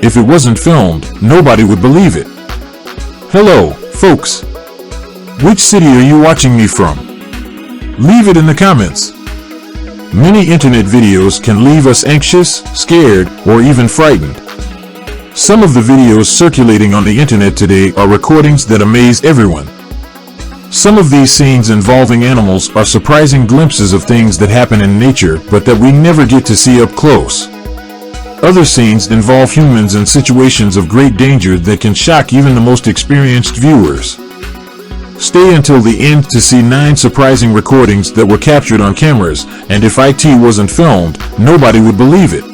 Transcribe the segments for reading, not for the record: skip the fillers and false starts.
if it wasn't filmed, nobody would believe it. Hello, folks. Which city are you watching me from? Leave it in the comments. Many internet videos can leave us anxious, scared, or even frightened. Some of the videos circulating on the internet today are recordings that amaze everyone. Some of these scenes involving animals are surprising glimpses of things that happen in nature but that we never get to see up close. Other scenes involve humans in situations of great danger that can shock even the most experienced viewers. Stay until the end to see 9 surprising recordings that were captured on cameras, and if it wasn't filmed, nobody would believe it.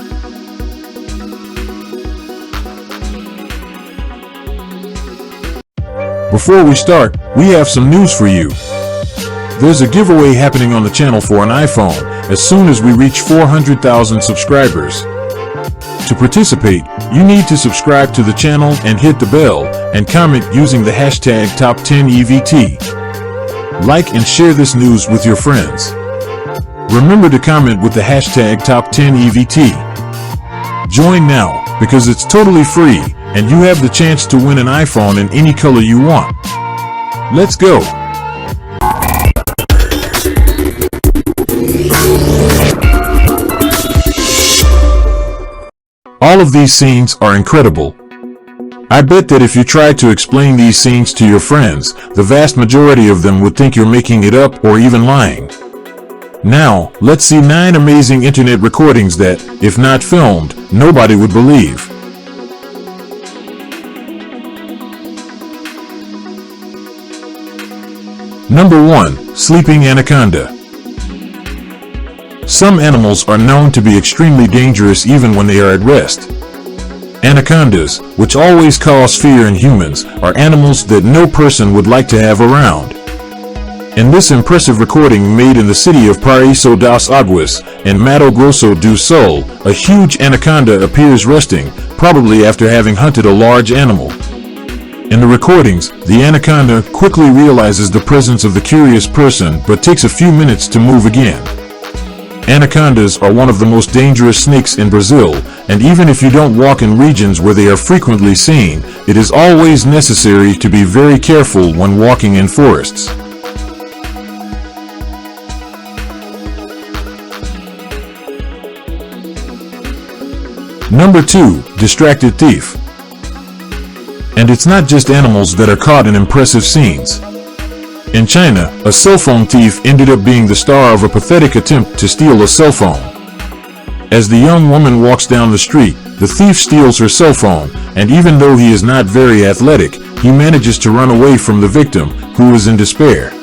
Before we start, we have some news for you. There's a giveaway happening on the channel for an iPhone as soon as we reach 400,000 subscribers. To participate, you need to subscribe to the channel and hit the bell and comment using the hashtag #Top10EVT. Like and share this news with your friends. Remember to comment with the hashtag #Top10EVT. Join now because it's totally free and you have the chance to win an iPhone in any color you want. Let's go! All of these scenes are incredible. I bet that if you tried to explain these scenes to your friends, the vast majority of them would think you're making it up or even lying. Now, let's see 9 amazing internet recordings that, if not filmed, nobody would believe. Number 1. Sleeping Anaconda. Some animals are known to be extremely dangerous even when they are at rest. Anacondas, which always cause fear in humans, are animals that no person would like to have around. In this impressive recording made in the city of Paraiso das Águas in Mato Grosso do Sul, a huge anaconda appears resting, probably after having hunted a large animal. In the recordings, the anaconda quickly realizes the presence of the curious person but takes a few minutes to move again. Anacondas are one of the most dangerous snakes in Brazil, and even if you don't walk in regions where they are frequently seen, it is always necessary to be very careful when walking in forests. Number 2. Distracted Thief. And it's not just animals that are caught in impressive scenes. In China, a cell phone thief ended up being the star of a pathetic attempt to steal a cell phone. As the young woman walks down the street, the thief steals her cell phone, and even though he is not very athletic, he manages to run away from the victim, who is in despair.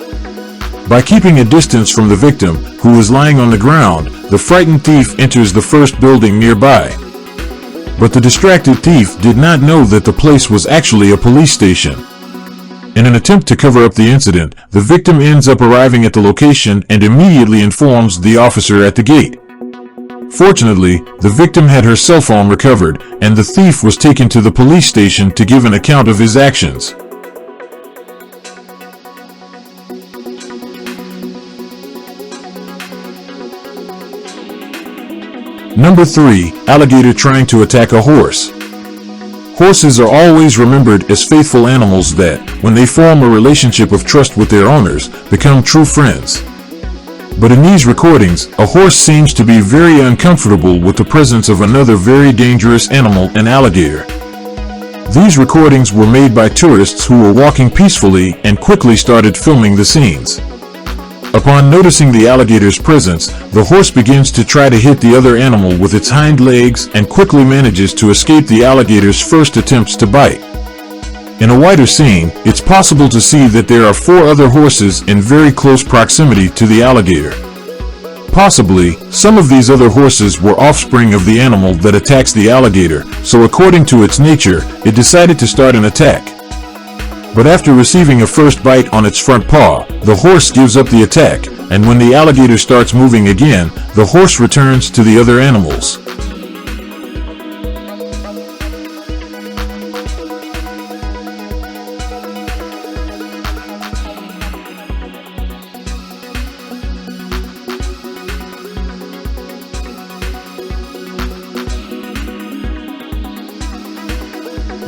By keeping a distance from the victim, who is lying on the ground, the frightened thief enters the first building nearby. But the distracted thief did not know that the place was actually a police station. In an attempt to cover up the incident, the victim ends up arriving at the location and immediately informs the officer at the gate. Fortunately, the victim had her cell phone recovered, and the thief was taken to the police station to give an account of his actions. Number 3. Alligator trying to attack a horse. Horses are always remembered as faithful animals that, when they form a relationship of trust with their owners, become true friends. But in these recordings, a horse seems to be very uncomfortable with the presence of another very dangerous animal, an alligator. These recordings were made by tourists who were walking peacefully and quickly started filming the scenes. Upon noticing the alligator's presence, the horse begins to try to hit the other animal with its hind legs and quickly manages to escape the alligator's first attempts to bite. In a wider scene, it's possible to see that there are 4 other horses in very close proximity to the alligator. Possibly, some of these other horses were offspring of the animal that attacks the alligator, so according to its nature, it decided to start an attack. But after receiving a first bite on its front paw, the horse gives up the attack, and when the alligator starts moving again, the horse returns to the other animals.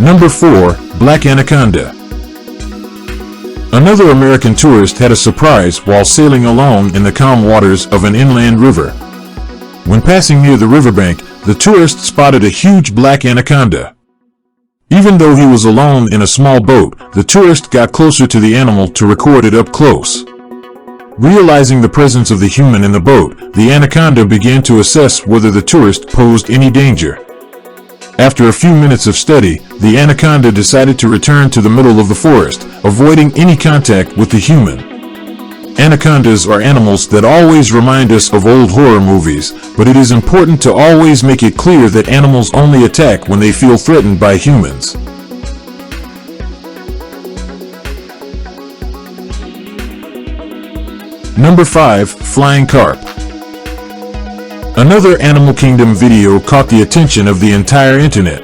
Number 4. Black Anaconda. Another American tourist had a surprise while sailing alone in the calm waters of an inland river. When passing near the riverbank, the tourist spotted a huge black anaconda. Even though he was alone in a small boat, the tourist got closer to the animal to record it up close. Realizing the presence of the human in the boat, the anaconda began to assess whether the tourist posed any danger. After a few minutes of study, the anaconda decided to return to the middle of the forest, avoiding any contact with the human. Anacondas are animals that always remind us of old horror movies, but it is important to always make it clear that animals only attack when they feel threatened by humans. Number 5. Flying carp. Another Animal Kingdom video caught the attention of the entire internet.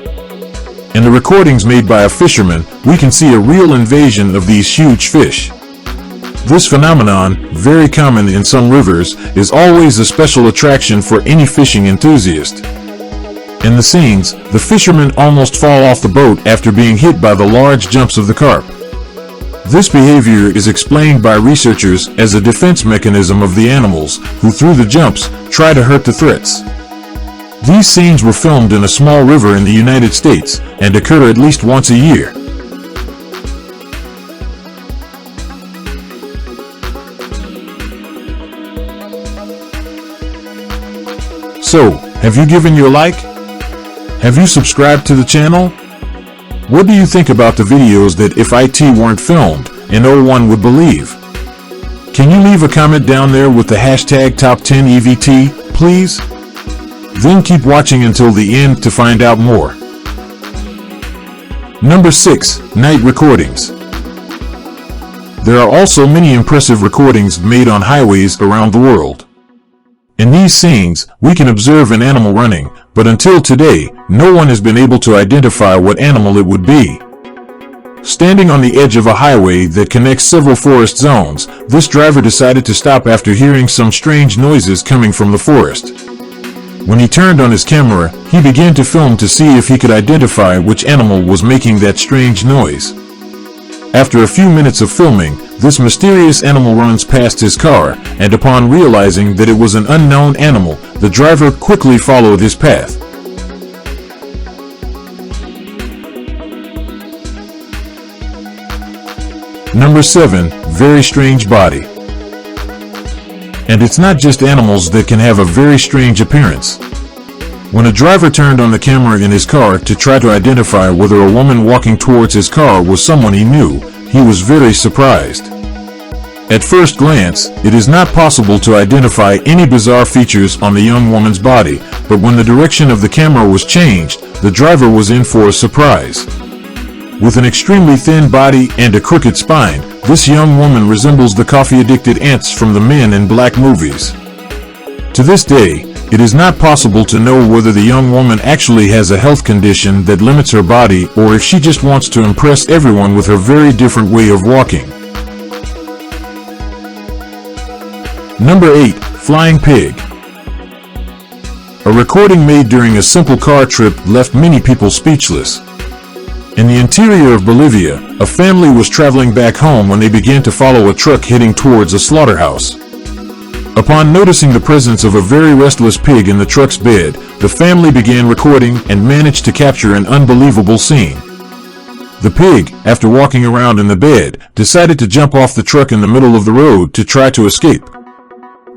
In the recordings made by a fisherman, we can see a real invasion of these huge fish. This phenomenon, very common in some rivers, is always a special attraction for any fishing enthusiast. In the scenes, the fishermen almost fall off the boat after being hit by the large jumps of the carp. This behavior is explained by researchers as a defense mechanism of the animals, who through the jumps, try to hurt the threats. These scenes were filmed in a small river in the United States, and occur at least once a year. So, have you given your like? Have you subscribed to the channel? What do you think about the videos that if IT weren't filmed, and no one would believe? Can you leave a comment down there with the hashtag #Top10EVT, please? Then keep watching until the end to find out more. Number 6. Night recordings. There are also many impressive recordings made on highways around the world. In these scenes, we can observe an animal running, but until today, no one has been able to identify what animal it would be. Standing on the edge of a highway that connects several forest zones, this driver decided to stop after hearing some strange noises coming from the forest. When he turned on his camera, he began to film to see if he could identify which animal was making that strange noise. After a few minutes of filming, this mysterious animal runs past his car, and upon realizing that it was an unknown animal, the driver quickly followed his path. Number 7. Very strange body. And it's not just animals that can have a very strange appearance. When a driver turned on the camera in his car to try to identify whether a woman walking towards his car was someone he knew, he was very surprised. At first glance, it is not possible to identify any bizarre features on the young woman's body, but when the direction of the camera was changed, the driver was in for a surprise. With an extremely thin body and a crooked spine, this young woman resembles the coffee-addicted ants from the Men in Black movies. To this day, it is not possible to know whether the young woman actually has a health condition that limits her body or if she just wants to impress everyone with her very different way of walking. Number 8. Flying pig. A recording made during a simple car trip left many people speechless. In the interior of Bolivia, a family was traveling back home when they began to follow a truck heading towards a slaughterhouse. Upon noticing the presence of a very restless pig in the truck's bed, the family began recording and managed to capture an unbelievable scene. The pig, after walking around in the bed, decided to jump off the truck in the middle of the road to try to escape.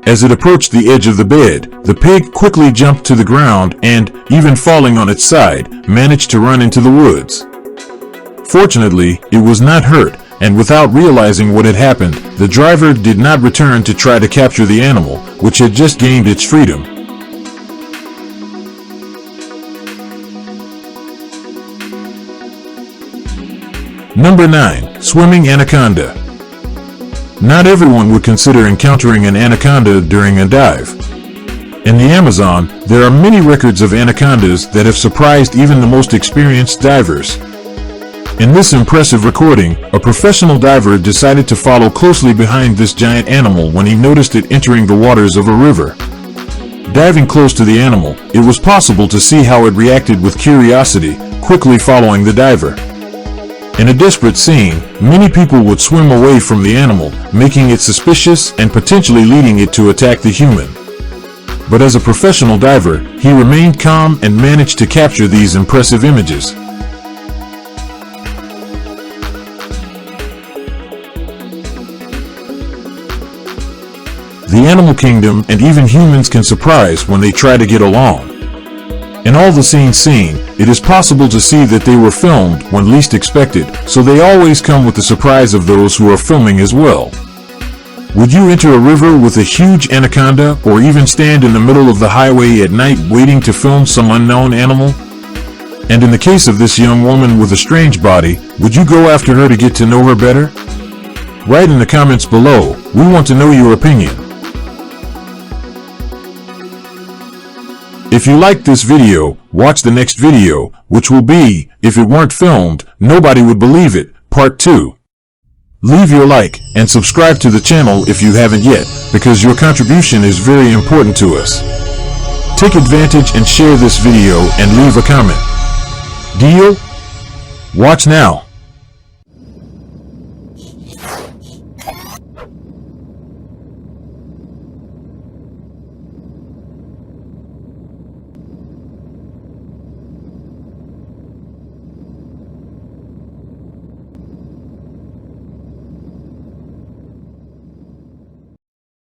As it approached the edge of the bed, the pig quickly jumped to the ground and, even falling on its side, managed to run into the woods. Fortunately, it was not hurt, and without realizing what had happened, the driver did not return to try to capture the animal, which had just gained its freedom. Number 9. Swimming anaconda. Not everyone would consider encountering an anaconda during a dive. In the Amazon, there are many records of anacondas that have surprised even the most experienced divers. In this impressive recording, a professional diver decided to follow closely behind this giant animal when he noticed it entering the waters of a river. Diving close to the animal, it was possible to see how it reacted with curiosity, quickly following the diver. In a desperate scene, many people would swim away from the animal, making it suspicious and potentially leading it to attack the human. But as a professional diver, he remained calm and managed to capture these impressive images. The animal kingdom and even humans can surprise when they try to get along. In all the scenes seen, it is possible to see that they were filmed when least expected, so they always come with the surprise of those who are filming as well. Would you enter a river with a huge anaconda or even stand in the middle of the highway at night waiting to film some unknown animal? And in the case of this young woman with a strange body, would you go after her to get to know her better? Write in the comments below. We want to know your opinion. If you liked this video, watch the next video, which will be, if it weren't filmed, nobody would believe it, part 2. Leave your like and subscribe to the channel if you haven't yet, because your contribution is very important to us. Take advantage and share this video and leave a comment. Deal? Watch now.